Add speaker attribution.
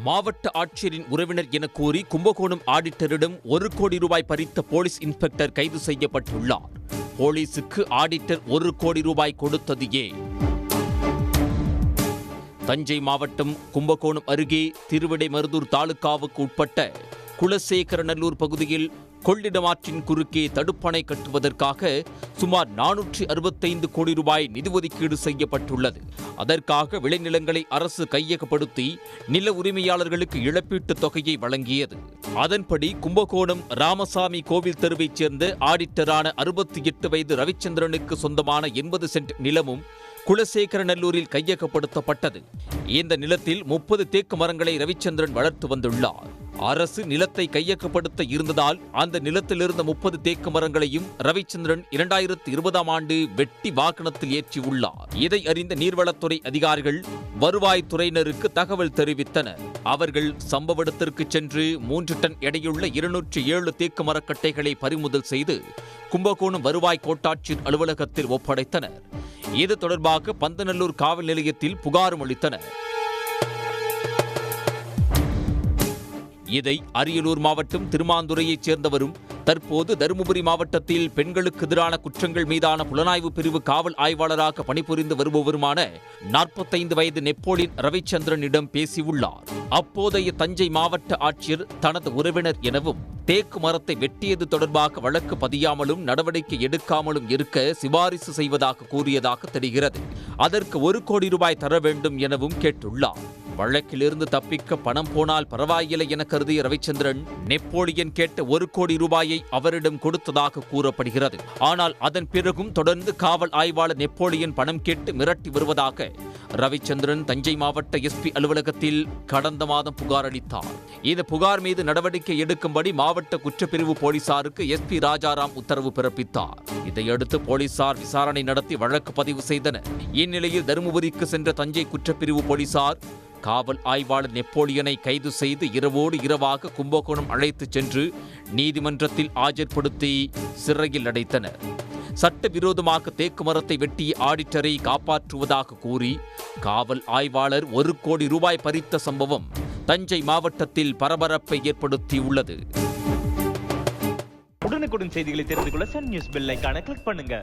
Speaker 1: மாவட்ட ஆட்சியரின் உறவினர் என கூறி கும்பகோணம் ஆடிட்டரிடம் 1 கோடி ரூபாய் பறித்த போலீஸ் இன்ஸ்பெக்டர் கைது செய்யப்பட்டுள்ளார். போலீசுக்கு ஆடிட்டர் 1 கோடி ரூபாய் கொடுத்தது ஏன்? தஞ்சை மாவட்டம் கும்பகோணம் அருகே திருவிடைமருதூர் தாலுகாவுக்கு உட்பட்ட குலசேகரநல்லூர் பகுதியில் கொள்ளிடம் ஆற்றின் குறுக்கே தடுப்பணை கட்டுவதற்காக சுமார் 465 கோடி ரூபாய் நிதி ஒதுக்கீடு செய்யப்பட்டுள்ளது. அதற்காக விளைநிலங்களை அரசு கையகப்படுத்தி நில உரிமையாளர்களுக்கு இழப்பீட்டுத் தொகையை வழங்கியது. அதன்படி கும்பகோணம் ராமசாமி கோவில் தெருவைச் சேர்ந்த ஆடிட்டரான 68 வயது ரவிச்சந்திரனுக்கு சொந்தமான 80 சென்ட் நிலமும் குலசேகரநல்லூரில் கையகப்படுத்தப்பட்டது. இந்த நிலத்தில் 30 தேக்கு மரங்களை ரவிச்சந்திரன் வளர்த்து வந்துள்ளார். அரசு நிலத்தை கையகப்படுத்த இருந்ததால் அந்த நிலத்திலிருந்த 30 தேக்கு மரங்களையும் ரவிச்சந்திரன் 2020ஆம் ஆண்டு வெட்டி வாகனத்தில் ஏற்றியுள்ளார். இதை அறிந்த நீர்வளத்துறை அதிகாரிகள் வருவாய்த்துறையினருக்கு தகவல் தெரிவித்தனர். அவர்கள் சம்பவ இடத்திற்கு சென்று 3 டன் எடையுள்ள 207 தேக்கு மரக்கட்டைகளை பறிமுதல் செய்து கும்பகோணம் வருவாய் கோட்டாட்சியர் அலுவலகத்தில் ஒப்படைத்தனர். இது தொடர்பாக பந்தநல்லூர் காவல் நிலையத்தில் புகாரும் அளித்தனர். இதை அரியலூர் மாவட்டம் திருமாந்துறையைச் சேர்ந்தவரும் தற்போது தருமபுரி மாவட்டத்தில் பெண்களுக்கு எதிரான குற்றங்கள் மீதான புலனாய்வு பிரிவு காவல் ஆய்வாளராக பணிபுரிந்து வருபவருமான 45 வயது நெப்போலியன் ரவிச்சந்திரனிடம் பேசியுள்ளார். அப்போதைய தஞ்சை மாவட்ட ஆட்சியர் தனது உறவினர் எனவும் தேக்கு மரத்தை வெட்டியது தொடர்பாக வழக்கு பதியாமலும் நடவடிக்கை எடுக்காமலும் இருக்க சிபாரிசு செய்வதாக கூறியதாக தெரிகிறது. அதற்கு 1 கோடி ரூபாய் தர வேண்டும் எனவும் கேட்டுள்ளார். வழக்கிலிருந்து தப்பிக்க பணம் போனால் பரவாயில்லை என கருதிய ரவிச்சந்திரன் நெப்போலியன் கேட்ட 1 கோடி ரூபாயை அவரிடம் கொடுத்ததாக கூறப்படுகிறது. ஆனால் அதன் பிறகும் தொடர்ந்து காவல் ஆய்வாளர் நெப்போலியன் பணம் கேட்டு மிரட்டி வருவதாக ரவிச்சந்திரன் தஞ்சை மாவட்ட எஸ்பி அலுவலகத்தில் கடந்த மாதம் புகார் அளித்தார். இந்த புகார் மீது நடவடிக்கை எடுக்கும்படி மாவட்ட குற்றப்பிரிவு போலீசாருக்கு எஸ்பி ராஜாராம் உத்தரவு பிறப்பித்தார். இதையடுத்து போலீசார் விசாரணை நடத்தி வழக்கு பதிவு செய்தனர். இந்நிலையில் தருமபுரிக்கு சென்ற தஞ்சை குற்றப்பிரிவு போலீசார் காவல் ஆய்வாளர் நெப்போலியனை கைது செய்து இரவோடு இரவாக கும்பகோணம் அழைத்துச் சென்று நீதிமன்றத்தில் ஆஜர்படுத்தி சிறையில் அடைத்தனர். சட்டவிரோதமாக தேக்கு மரத்தை வெட்டிய ஆடிட்டரை காப்பாற்றுவதாக கூறி காவல் ஆய்வாளர் 1 கோடி ரூபாய் பறித்த சம்பவம் தஞ்சை மாவட்டத்தில் பரபரப்பை ஏற்படுத்தியுள்ளது.
Speaker 2: உடனுக்குடன் செய்திகளை தெரிந்து கொள்ள சன் நியூஸ் பெல் ஐகானை கிளிக் பண்ணுங்க.